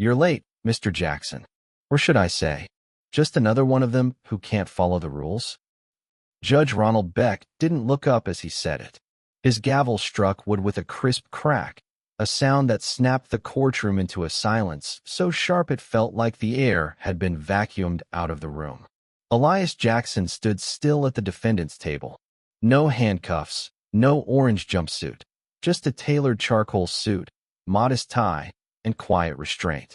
You're late, Mr. Jackson. Or should I say, just another one of them who can't follow the rules? Judge Ronald Beck didn't look up as he said it. His gavel struck wood with a crisp crack, a sound that snapped the courtroom into a silence so sharp it felt like the air had been vacuumed out of the room. Elias Jackson stood still at the defendant's table. No handcuffs, no orange jumpsuit, just a tailored charcoal suit, modest tie, and quiet restraint.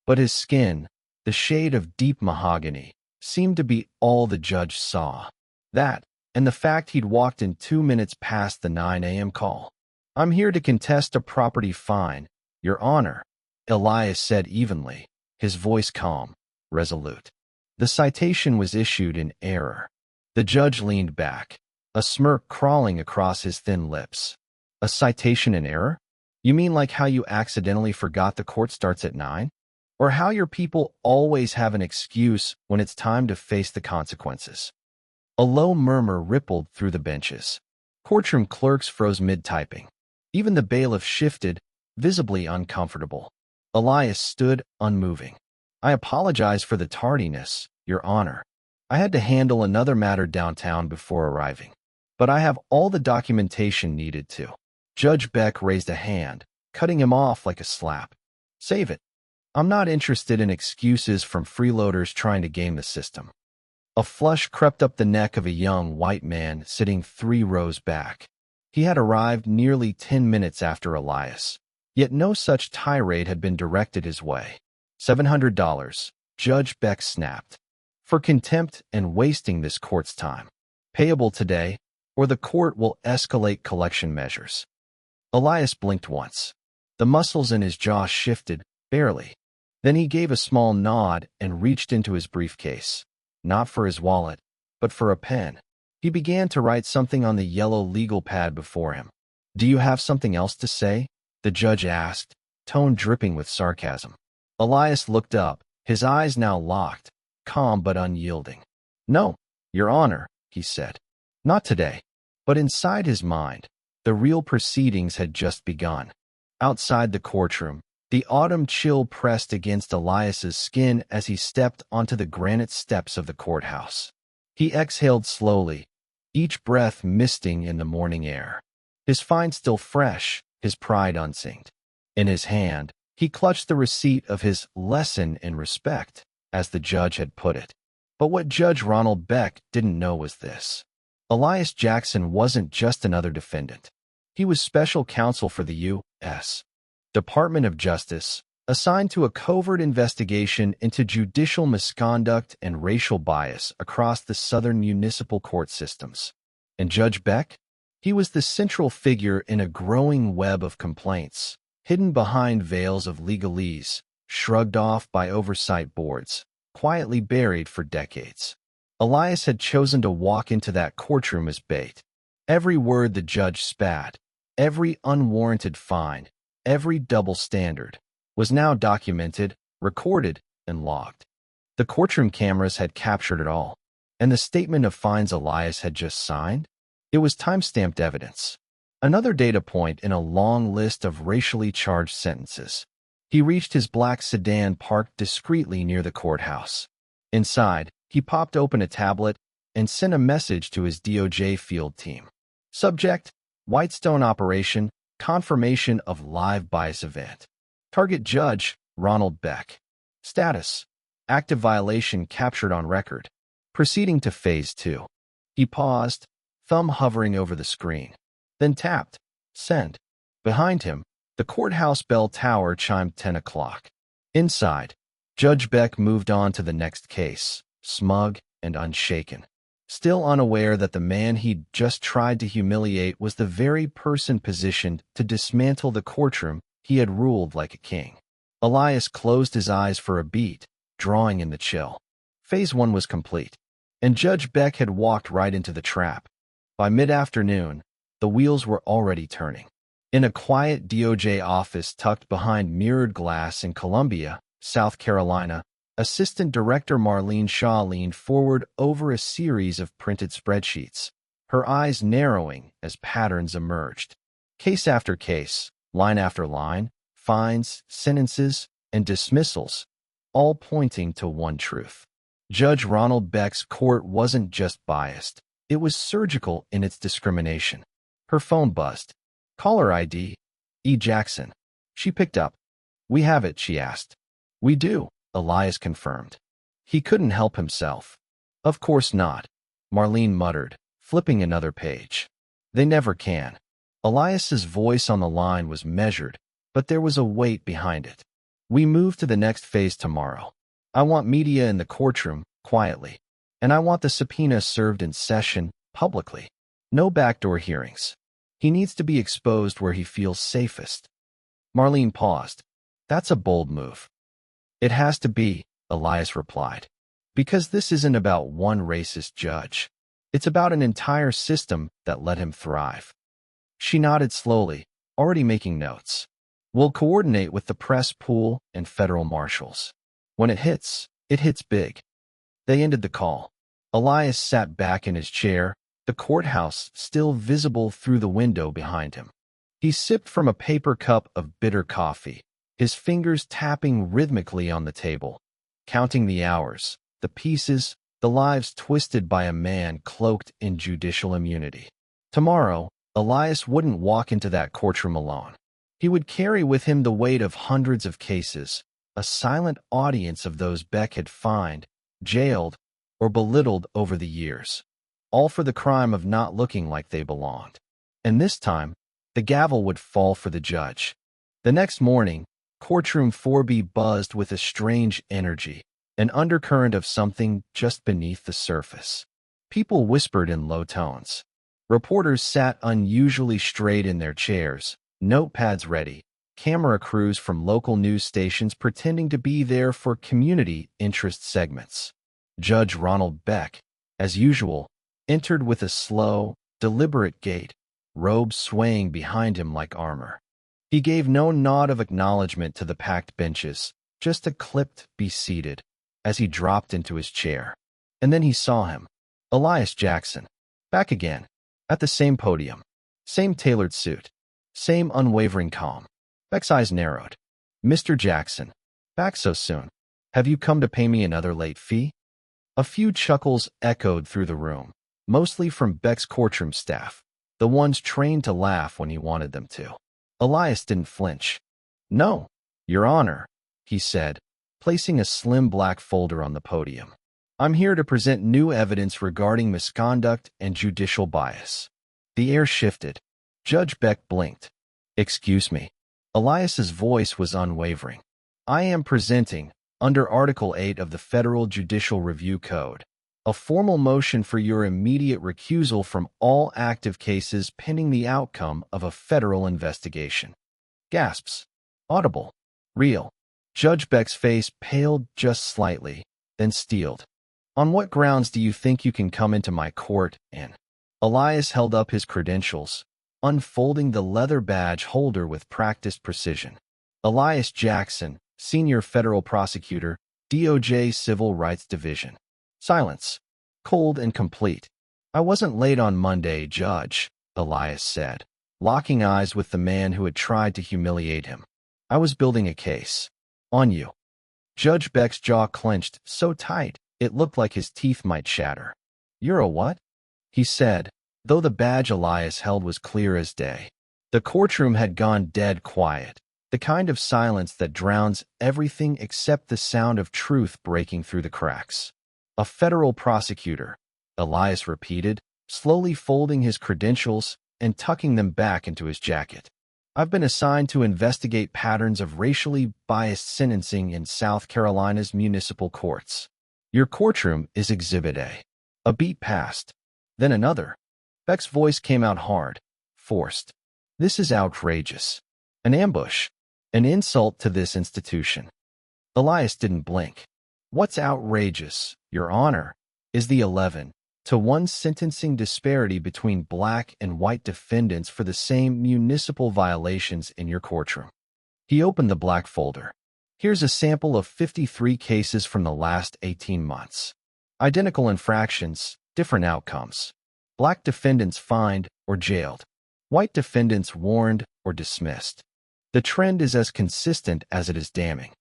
But his skin, the shade of deep mahogany, seemed to be all the judge saw. That, and the fact he'd walked in 2 minutes past the 9 a.m. call. "I'm here to contest a property fine, Your Honor," Elias said evenly, his voice calm, resolute. The citation was issued in error. The judge leaned back, a smirk crawling across his thin lips. "A citation in error? You mean like how you accidentally forgot the court starts at 9? Or how your people always have an excuse when it's time to face the consequences?" A low murmur rippled through the benches. Courtroom clerks froze mid-typing. Even the bailiff shifted, visibly uncomfortable. Elias stood, unmoving. "I apologize for the tardiness, Your Honor. I had to handle another matter downtown before arriving. But I have all the documentation needed to." Judge Beck raised a hand, cutting him off like a slap. "Save it. I'm not interested in excuses from freeloaders trying to game the system." A flush crept up the neck of a young white man sitting 3 rows back. He had arrived nearly 10 minutes after Elias, yet no such tirade had been directed his way. $700, Judge Beck snapped. "For contempt and wasting this court's time. Payable today, or the court will escalate collection measures." Elias blinked once. The muscles in his jaw shifted, barely. Then he gave a small nod and reached into his briefcase. Not for his wallet, but for a pen. He began to write something on the yellow legal pad before him. "Do you have something else to say?" the judge asked, tone dripping with sarcasm. Elias looked up, his eyes now locked, calm but unyielding. "No, Your Honor," he said. Not today. But inside his mind, the real proceedings had just begun. Outside the courtroom, the autumn chill pressed against Elias's skin as he stepped onto the granite steps of the courthouse. He exhaled slowly, each breath misting in the morning air. His find still fresh, his pride unsynced. In his hand, he clutched the receipt of his lesson in respect, as the judge had put it. But what Judge Ronald Beck didn't know was this. Elias Jackson wasn't just another defendant. He was special counsel for the U.S. Department of Justice, assigned to a covert investigation into judicial misconduct and racial bias across the southern municipal court systems. And Judge Beck? He was the central figure in a growing web of complaints, hidden behind veils of legalese, shrugged off by oversight boards, quietly buried for decades. Elias had chosen to walk into that courtroom as bait. Every word the judge spat, every unwarranted fine, every double standard, was now documented, recorded, and logged. The courtroom cameras had captured it all, and the statement of fines Elias had just signed? It was time-stamped evidence. Another data point in a long list of racially charged sentences. He reached his black sedan parked discreetly near the courthouse. Inside, he popped open a tablet and sent a message to his DOJ field team. Subject: Whitestone Operation, confirmation of live bias event. Target Judge Ronald Beck. Status: active violation captured on record. Proceeding to Phase 2. He paused, thumb hovering over the screen, then tapped Send. Behind him, the courthouse bell tower chimed 10 o'clock. Inside, Judge Beck moved on to the next case, smug and unshaken. Still unaware that the man he'd just tried to humiliate was the very person positioned to dismantle the courtroom he had ruled like a king. Elias closed his eyes for a beat, drawing in the chill. Phase 1 was complete, and Judge Beck had walked right into the trap. By mid-afternoon, the wheels were already turning. In a quiet DOJ office tucked behind mirrored glass in Columbia, South Carolina, Assistant Director Marlene Shaw leaned forward over a series of printed spreadsheets, her eyes narrowing as patterns emerged. Case after case, line after line, fines, sentences, and dismissals, all pointing to one truth. Judge Ronald Beck's court wasn't just biased, it was surgical in its discrimination. Her phone buzzed. Caller ID, E. Jackson. She picked up. We have it, she asked. We do, Elias confirmed. He couldn't help himself. Of course not, Marlene muttered, flipping another page. They never can. Elias's voice on the line was measured, but there was a weight behind it. We move to the next phase tomorrow. I want media in the courtroom, quietly. And I want the subpoena served in session, publicly. No backdoor hearings. He needs to be exposed where he feels safest. Marlene paused. That's a bold move. It has to be, Elias replied. Because this isn't about one racist judge. It's about an entire system that let him thrive. She nodded slowly, already making notes. We'll coordinate with the press pool and federal marshals. When it hits big. They ended the call. Elias sat back in his chair, the courthouse still visible through the window behind him. He sipped from a paper cup of bitter coffee, his fingers tapping rhythmically on the table, counting the hours, the pieces, the lives twisted by a man cloaked in judicial immunity. Tomorrow, Elias wouldn't walk into that courtroom alone. He would carry with him the weight of hundreds of cases, a silent audience of those Beck had fined, jailed, or belittled over the years, all for the crime of not looking like they belonged. And this time, the gavel would fall for the judge. The next morning, courtroom 4B buzzed with a strange energy, an undercurrent of something just beneath the surface. People whispered in low tones. Reporters sat unusually straight in their chairs, notepads ready, camera crews from local news stations pretending to be there for community interest segments. Judge Ronald Beck, as usual, entered with a slow, deliberate gait, robes swaying behind him like armor. He gave no nod of acknowledgement to the packed benches, just a clipped "be seated," as he dropped into his chair. And then he saw him, Elias Jackson, back again, at the same podium, same tailored suit, same unwavering calm. Beck's eyes narrowed. Mr. Jackson, back so soon. Have you come to pay me another late fee? A few chuckles echoed through the room, mostly from Beck's courtroom staff, the ones trained to laugh when he wanted them to. Elias didn't flinch. No, Your Honor, he said, placing a slim black folder on the podium. I'm here to present new evidence regarding misconduct and judicial bias. The air shifted. Judge Beck blinked. Excuse me. Elias's voice was unwavering. I am presenting, under Article 8 of the Federal Judicial Review Code, a formal motion for your immediate recusal from all active cases pending the outcome of a federal investigation. Gasps. Audible. Real. Judge Beck's face paled just slightly, then steeled. On what grounds do you think you can come into my court and... Elias held up his credentials, unfolding the leather badge holder with practiced precision. Elias Jackson, Senior Federal Prosecutor, DOJ Civil Rights Division. Silence. Cold and complete. I wasn't late on Monday, Judge, Elias said, locking eyes with the man who had tried to humiliate him. I was building a case. On you. Judge Beck's jaw clenched so tight it looked like his teeth might shatter. You're a what? He said, though the badge Elias held was clear as day. The courtroom had gone dead quiet, the kind of silence that drowns everything except the sound of truth breaking through the cracks. A federal prosecutor, Elias repeated, slowly folding his credentials and tucking them back into his jacket. I've been assigned to investigate patterns of racially biased sentencing in South Carolina's municipal courts. Your courtroom is Exhibit A. A beat passed. Then another. Beck's voice came out hard, forced. This is outrageous. An ambush. An insult to this institution. Elias didn't blink. What's outrageous, Your Honor, is the 11-to-1 sentencing disparity between black and white defendants for the same municipal violations in your courtroom. He opened the black folder. Here's a sample of 53 cases from the last 18 months. Identical infractions, different outcomes. Black defendants fined or jailed. White defendants warned or dismissed. The trend is as consistent as it is damning.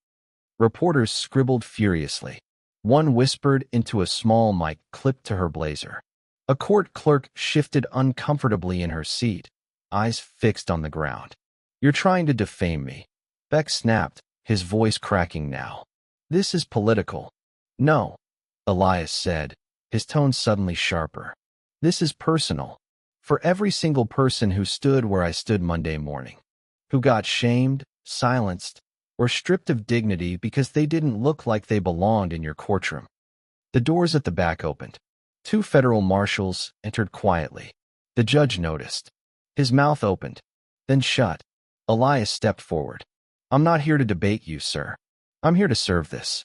Reporters scribbled furiously. One whispered into a small mic clipped to her blazer. A court clerk shifted uncomfortably in her seat, eyes fixed on the ground. "You're trying to defame me," Beck snapped, his voice cracking now. "This is political." "No," Elias said, his tone suddenly sharper. "This is personal. For every single person who stood where I stood Monday morning, who got shamed, silenced, or stripped of dignity because they didn't look like they belonged in your courtroom." The doors at the back opened. 2 federal marshals entered quietly. The judge noticed. His mouth opened, then shut. Elias stepped forward. "I'm not here to debate you, sir. I'm here to serve this."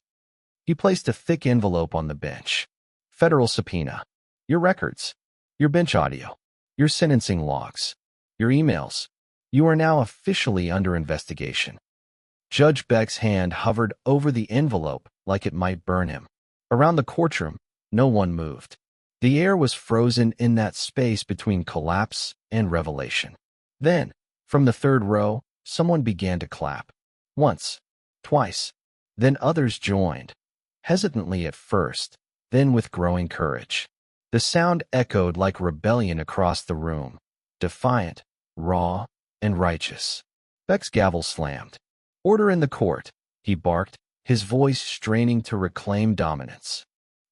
He placed a thick envelope on the bench. "Federal subpoena. Your records. Your bench audio. Your sentencing logs. Your emails. You are now officially under investigation." Judge Beck's hand hovered over the envelope like it might burn him. Around the courtroom, no one moved. The air was frozen in that space between collapse and revelation. Then, from the third row, someone began to clap. Once, twice, then others joined. Hesitantly at first, then with growing courage. The sound echoed like rebellion across the room, defiant, raw, and righteous. Beck's gavel slammed. "Order in the court," he barked, his voice straining to reclaim dominance.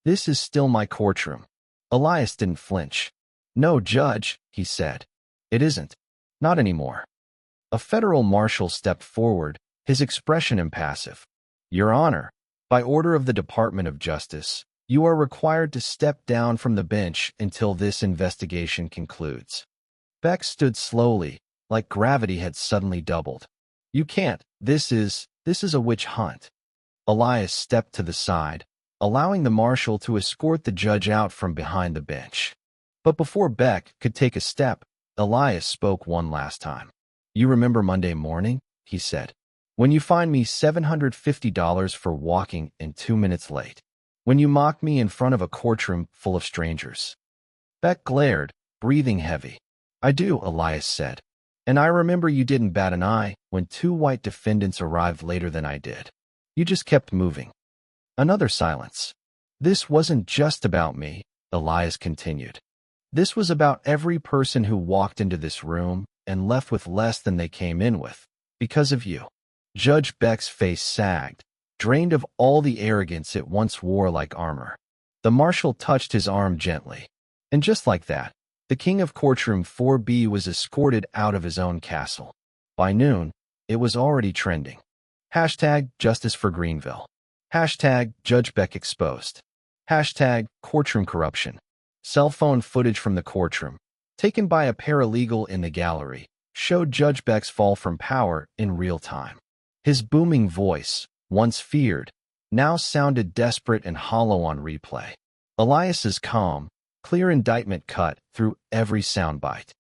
"This is still my courtroom." Elias didn't flinch. "No, Judge," he said. "It isn't. Not anymore." A federal marshal stepped forward, his expression impassive. "Your Honor, by order of the Department of Justice, you are required to step down from the bench until this investigation concludes." Beck stood slowly, like gravity had suddenly doubled. "You can't. This is a witch hunt." Elias stepped to the side, allowing the marshal to escort the judge out from behind the bench. But before Beck could take a step, Elias spoke one last time. "You remember Monday morning?" he said. "When you fined me $750 for walking in 2 minutes late. When you mocked me in front of a courtroom full of strangers." Beck glared, breathing heavy. "I do," Elias said. "And I remember you didn't bat an eye when 2 white defendants arrived later than I did. You just kept moving." Another silence. "This wasn't just about me," Elias continued. "This was about every person who walked into this room and left with less than they came in with, because of you." Judge Beck's face sagged, drained of all the arrogance it once wore like armor. The marshal touched his arm gently. And just like that, the king of courtroom 4B was escorted out of his own castle. By noon, it was already trending. #Justice for Greenville. #Judge Beck exposed. #courtroom corruption. Cell phone footage from the courtroom, taken by a paralegal in the gallery, showed Judge Beck's fall from power in real time. His booming voice, once feared, now sounded desperate and hollow on replay. Elias's calm, clear indictment cut through every soundbite.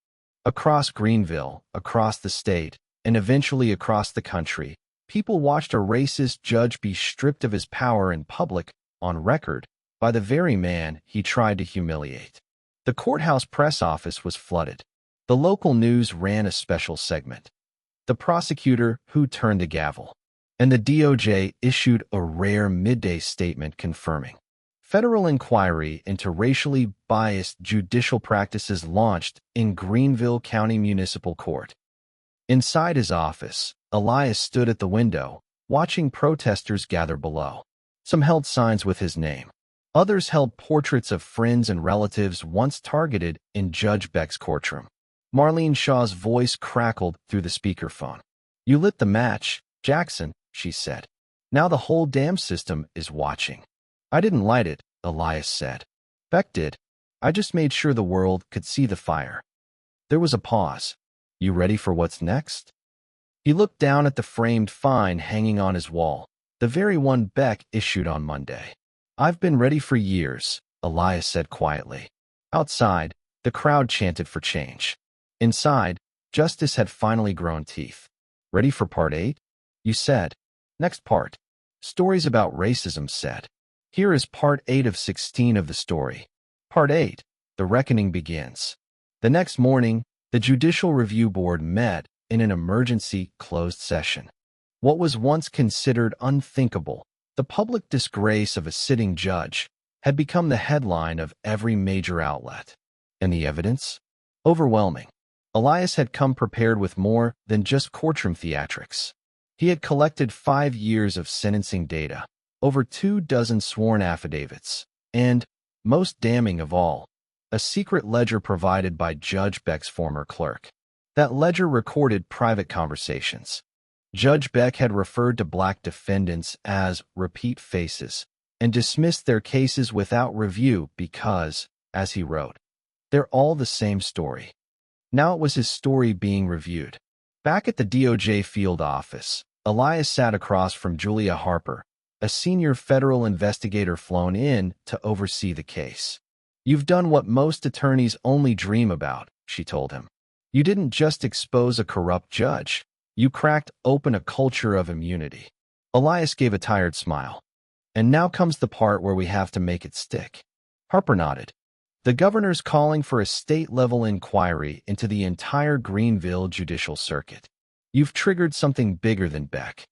Across Greenville, across the state, and eventually across the country, people watched a racist judge be stripped of his power in public, on record, by the very man he tried to humiliate. The courthouse press office was flooded. The local news ran a special segment. The prosecutor who turned the gavel. And the DOJ issued a rare midday statement confirming. Federal inquiry into racially biased judicial practices launched in Greenville County Municipal Court. Inside his office, Elias stood at the window, watching protesters gather below. Some held signs with his name. Others held portraits of friends and relatives once targeted in Judge Beck's courtroom. Marlene Shaw's voice crackled through the speakerphone. "You lit the match, Jackson," she said. "Now the whole damn system is watching." "I didn't light it," Elias said. "Beck did. I just made sure the world could see the fire." There was a pause. "You ready for what's next?" He looked down at the framed fine hanging on his wall, the very one Beck issued on Monday. "I've been ready for years," Elias said quietly. Outside, the crowd chanted for change. Inside, justice had finally grown teeth. "Ready for part 8? You said." "Next part. Stories about racism," said. "Here is part 8 of 16 of the story. Part 8. The reckoning begins." The next morning, the Judicial Review Board met in an emergency closed session. What was once considered unthinkable, the public disgrace of a sitting judge, had become the headline of every major outlet. And the evidence? Overwhelming. Elias had come prepared with more than just courtroom theatrics. He had collected 5 years of sentencing data, over 24 sworn affidavits, and, most damning of all, a secret ledger provided by Judge Beck's former clerk. That ledger recorded private conversations. Judge Beck had referred to black defendants as repeat faces and dismissed their cases without review because, as he wrote, they're all the same story. Now it was his story being reviewed. Back at the DOJ field office, Elias sat across from Julia Harper, a senior federal investigator flown in to oversee the case. "You've done what most attorneys only dream about," she told him. "You didn't just expose a corrupt judge. You cracked open a culture of immunity." Elias gave a tired smile. "And now comes the part where we have to make it stick." Harper nodded. "The governor's calling for a state-level inquiry into the entire Greenville judicial circuit. You've triggered something bigger than Beck."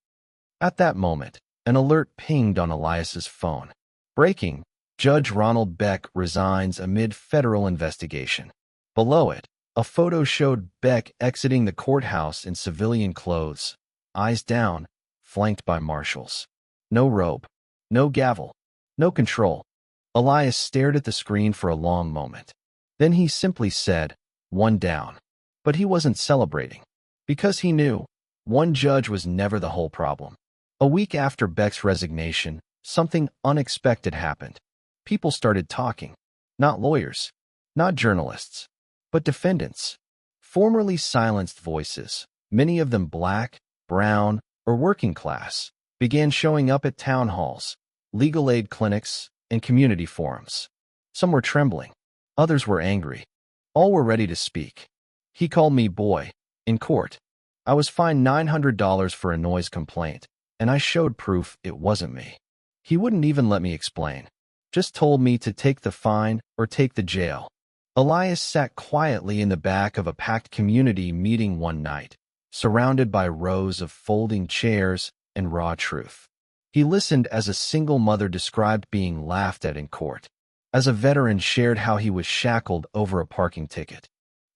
At that moment, an alert pinged on Elias's phone. "Breaking: Judge Ronald Beck resigns amid federal investigation." Below it, a photo showed Beck exiting the courthouse in civilian clothes, eyes down, flanked by marshals. No robe, no gavel, no control. Elias stared at the screen for a long moment. Then he simply said, "One down." But he wasn't celebrating, because he knew one judge was never the whole problem. A week after Beck's resignation, something unexpected happened. People started talking. Not lawyers, not journalists, but defendants. Formerly silenced voices, many of them black, brown, or working class, began showing up at town halls, legal aid clinics, and community forums. Some were trembling. Others were angry. All were ready to speak. "He called me boy in court. I was fined $900 for a noise complaint, and I showed proof it wasn't me. He wouldn't even let me explain. Just told me to take the fine or take the jail." Elias sat quietly in the back of a packed community meeting one night, surrounded by rows of folding chairs and raw truth. He listened as a single mother described being laughed at in court, as a veteran shared how he was shackled over a parking ticket.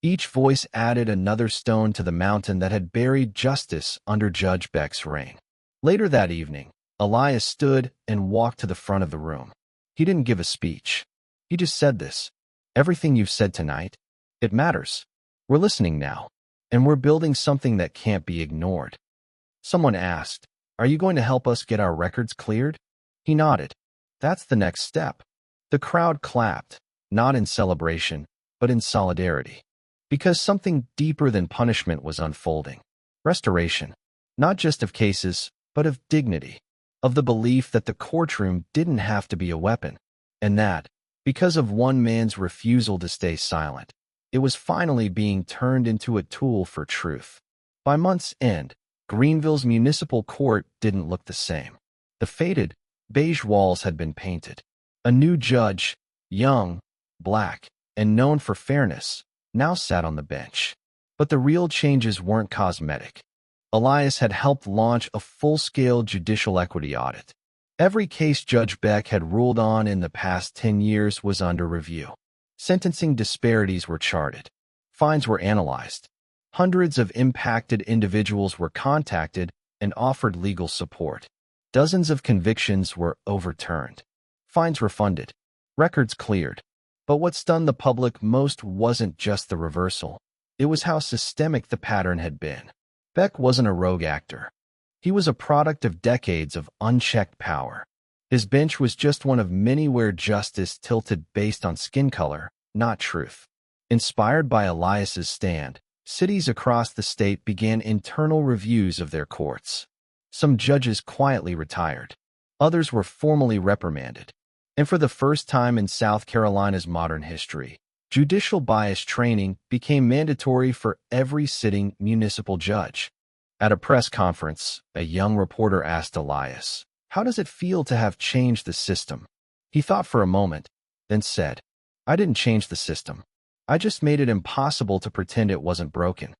Each voice added another stone to the mountain that had buried justice under Judge Beck's reign. Later that evening, Elias stood and walked to the front of the room. He didn't give a speech. He just said this: "Everything you've said tonight, it matters. We're listening now, and we're building something that can't be ignored." Someone asked, "Are you going to help us get our records cleared?" He nodded. "That's the next step." The crowd clapped, not in celebration, but in solidarity, because something deeper than punishment was unfolding. Restoration, not just of cases, but of dignity, of the belief that the courtroom didn't have to be a weapon, and that, because of one man's refusal to stay silent, it was finally being turned into a tool for truth. By month's end, Greenville's municipal court didn't look the same. The faded, beige walls had been painted. A new judge, young, black, and known for fairness, now sat on the bench. But the real changes weren't cosmetic. Elias had helped launch a full-scale judicial equity audit. Every case Judge Beck had ruled on in the past 10 years was under review. Sentencing disparities were charted. Fines were analyzed. Hundreds of impacted individuals were contacted and offered legal support. Dozens of convictions were overturned. Fines refunded. Records cleared. But what stunned the public most wasn't just the reversal. It was how systemic the pattern had been. Beck wasn't a rogue actor. He was a product of decades of unchecked power. His bench was just one of many where justice tilted based on skin color, not truth. Inspired by Elias's stand, cities across the state began internal reviews of their courts. Some judges quietly retired. Others were formally reprimanded. And for the first time in South Carolina's modern history, judicial bias training became mandatory for every sitting municipal judge. At a press conference, a young reporter asked Elias, "How does it feel to have changed the system?" He thought for a moment, then said, "I didn't change the system. I just made it impossible to pretend it wasn't broken."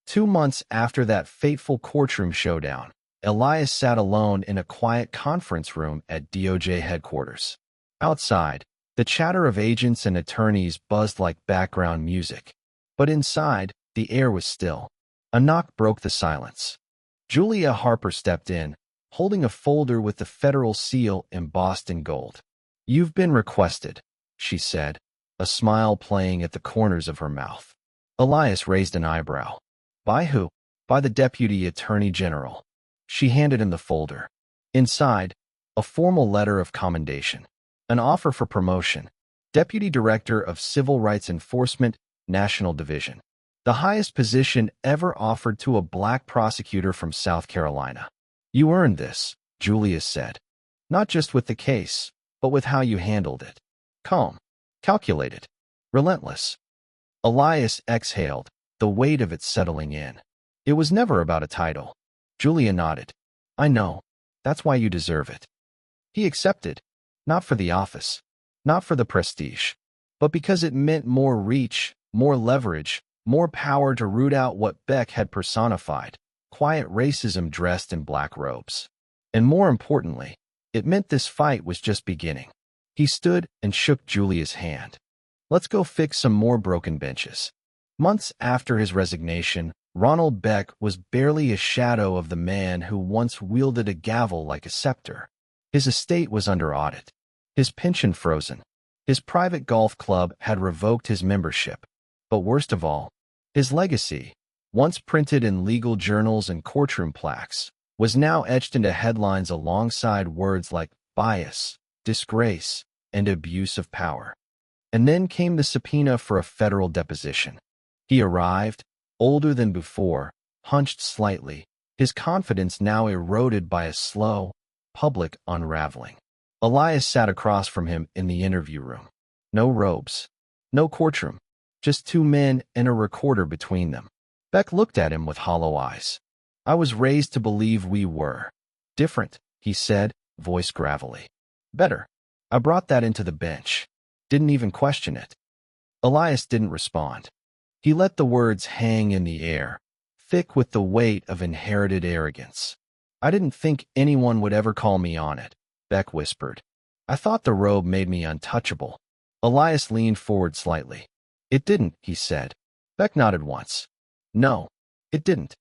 2 months after that fateful courtroom showdown, Elias sat alone in a quiet conference room at DOJ headquarters. Outside, the chatter of agents and attorneys buzzed like background music. But inside, the air was still. A knock broke the silence. Julia Harper stepped in, holding a folder with the federal seal embossed in gold. "You've been requested," she said, a smile playing at the corners of her mouth. Elias raised an eyebrow. "By who?" "By the Deputy Attorney General." She handed him the folder. Inside, a formal letter of commendation. An offer for promotion. Deputy Director of Civil Rights Enforcement, National Division. The highest position ever offered to a black prosecutor from South Carolina. "You earned this," Julius said. "Not just with the case, but with how you handled it. Calm, calculated, relentless." Elias exhaled, the weight of it settling in. "It was never about a title." Julia nodded. "I know. That's why you deserve it." He accepted. Not for the office, not for the prestige, but because it meant more reach, more leverage, more power to root out what Beck had personified, quiet racism dressed in black robes. And more importantly, it meant this fight was just beginning. He stood and shook Julia's hand. "Let's go fix some more broken benches." Months after his resignation, Ronald Beck was barely a shadow of the man who once wielded a gavel like a scepter. His estate was under audit. His pension frozen. His private golf club had revoked his membership. But worst of all, his legacy, once printed in legal journals and courtroom plaques, was now etched into headlines alongside words like bias, disgrace, and abuse of power. And then came the subpoena for a federal deposition. He arrived, older than before, hunched slightly, his confidence now eroded by a slow, public unraveling. Elias sat across from him in the interview room. No robes, no courtroom, just two men and a recorder between them. Beck looked at him with hollow eyes. "I was raised to believe we were different," he said, voice gravelly. "Better. I brought that into the bench. Didn't even question it." Elias didn't respond. He let the words hang in the air, thick with the weight of inherited arrogance. "I didn't think anyone would ever call me on it," Beck whispered. "I thought the robe made me untouchable." Elias leaned forward slightly. "It didn't," he said. Beck nodded once. "No, it didn't."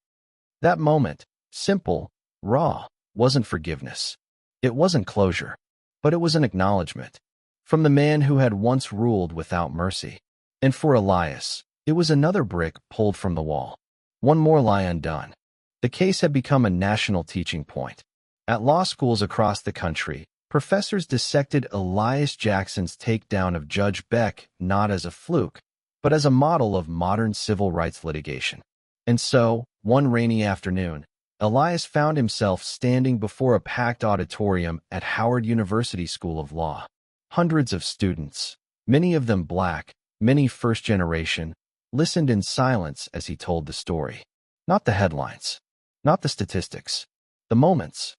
That moment, simple, raw, wasn't forgiveness. It wasn't closure, but it was an acknowledgement. From the man who had once ruled without mercy. And for Elias, it was another brick pulled from the wall. One more lie undone. The case had become a national teaching point. At law schools across the country, professors dissected Elias Jackson's takedown of Judge Beck not as a fluke, but as a model of modern civil rights litigation. And so, one rainy afternoon, Elias found himself standing before a packed auditorium at Howard University School of Law. Hundreds of students, many of them black, many first generation, listened in silence as he told the story. Not the headlines, not the statistics, the moments,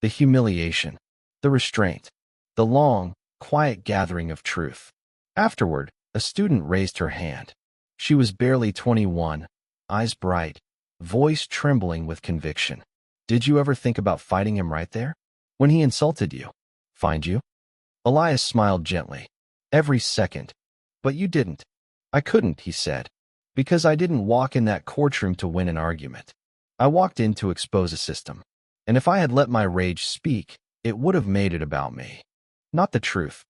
the humiliation, the restraint, the long, quiet gathering of truth. Afterward, a student raised her hand. She was barely 21, eyes bright, voice trembling with conviction. "Did you ever think about fighting him right there? When he insulted you? Find you?" Elias smiled gently. "Every second. But you didn't." "I couldn't," he said, "because I didn't walk in that courtroom to win an argument. I walked in to expose a system. And if I had let my rage speak, it would have made it about me. Not the truth."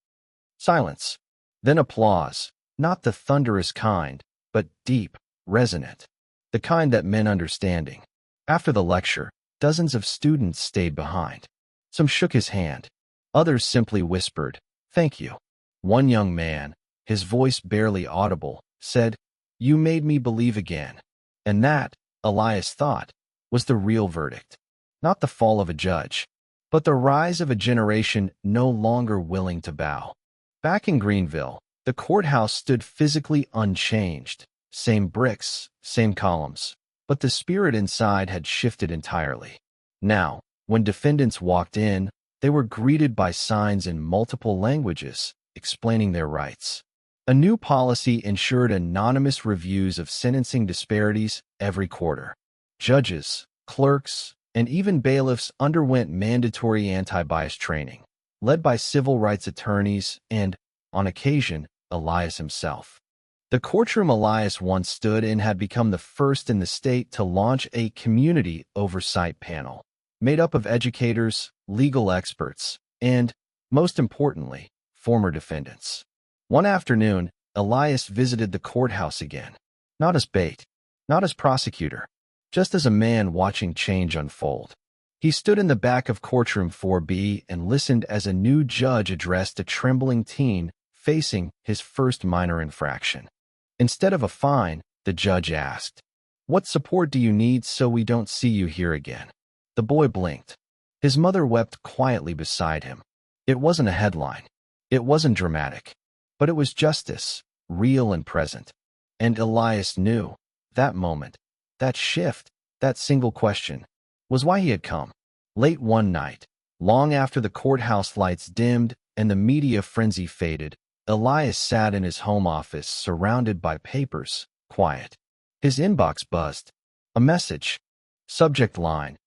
Silence. Then applause, not the thunderous kind, but deep, resonant. The kind that meant understanding. After the lecture, dozens of students stayed behind. Some shook his hand. Others simply whispered, "Thank you." One young man, his voice barely audible, said, "You made me believe again." And that, Elias thought, was the real verdict. Not the fall of a judge, but the rise of a generation no longer willing to bow. Back in Greenville, the courthouse stood physically unchanged. Same bricks, same columns, but the spirit inside had shifted entirely. Now, when defendants walked in, they were greeted by signs in multiple languages, explaining their rights. A new policy ensured anonymous reviews of sentencing disparities every quarter. Judges, clerks, and even bailiffs underwent mandatory anti-bias training, led by civil rights attorneys and, on occasion, Elias himself. The courtroom Elias once stood in had become the first in the state to launch a community oversight panel, made up of educators, legal experts, and, most importantly, former defendants. One afternoon, Elias visited the courthouse again, not as bait, not as prosecutor, just as a man watching change unfold. He stood in the back of courtroom 4B and listened as a new judge addressed a trembling teen facing his first minor infraction. Instead of a fine, the judge asked, "What support do you need so we don't see you here again?" The boy blinked. His mother wept quietly beside him. It wasn't a headline. It wasn't dramatic. But it was justice, real and present. And Elias knew, that moment, that shift, that single question, was why he had come. Late one night, long after the courthouse lights dimmed and the media frenzy faded, Elias sat in his home office surrounded by papers, quiet. His inbox buzzed. A message. Subject line.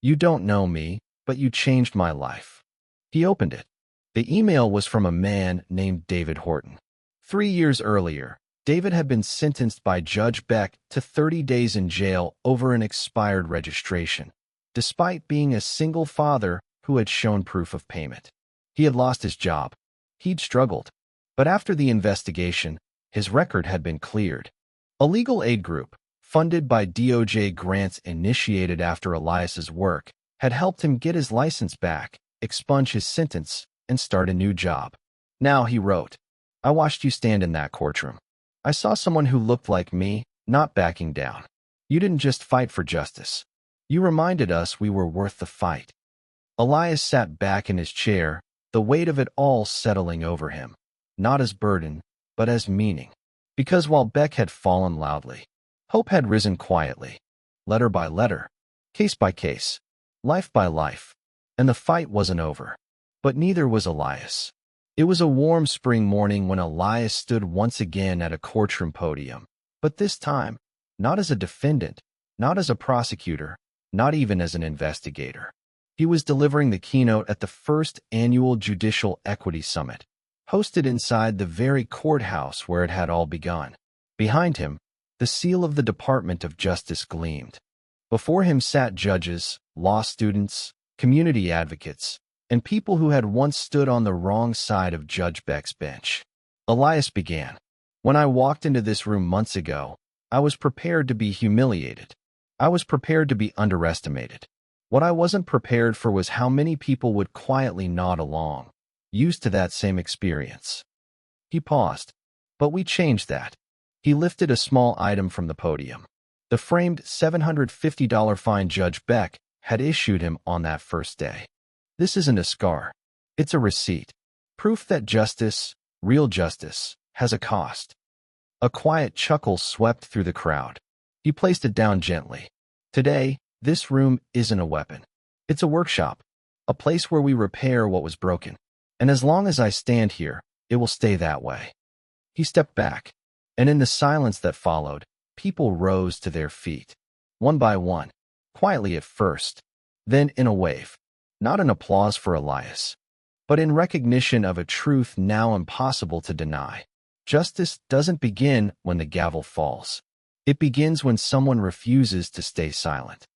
"You don't know me, but you changed my life." He opened it. The email was from a man named David Horton. 3 years earlier, David had been sentenced by Judge Beck to 30 days in jail over an expired registration, despite being a single father who had shown proof of payment. He had lost his job. He'd struggled. But after the investigation, his record had been cleared. A legal aid group, funded by DOJ grants initiated after Elias's work, had helped him get his license back, expunge his sentence, and start a new job. Now, he wrote, "I watched you stand in that courtroom. I saw someone who looked like me, not backing down. You didn't just fight for justice. You reminded us we were worth the fight." Elias sat back in his chair, the weight of it all settling over him, not as burden, but as meaning. Because while Beck had fallen loudly, hope had risen quietly, letter by letter, case by case, life by life, and the fight wasn't over. But neither was Elias. It was a warm spring morning when Elias stood once again at a courtroom podium, but this time, not as a defendant, not as a prosecutor, not even as an investigator. He was delivering the keynote at the first annual Judicial Equity Summit, hosted inside the very courthouse where it had all begun. Behind him, the seal of the Department of Justice gleamed. Before him sat judges, law students, community advocates, and people who had once stood on the wrong side of Judge Beck's bench. Elias began. "When I walked into this room months ago, I was prepared to be humiliated. I was prepared to be underestimated. What I wasn't prepared for was how many people would quietly nod along, used to that same experience." He paused. "But we changed that." He lifted a small item from the podium. The framed $750 fine Judge Beck had issued him on that first day. This isn't a scar. It's a receipt. Proof that justice, real justice, has a cost. A quiet chuckle swept through the crowd. He placed it down gently. "Today, this room isn't a weapon. It's a workshop, a place where we repair what was broken. And as long as I stand here, it will stay that way." He stepped back, and in the silence that followed, people rose to their feet. One by one, quietly at first, then in a wave. Not in applause for Elias, but in recognition of a truth now impossible to deny. Justice doesn't begin when the gavel falls. It begins when someone refuses to stay silent.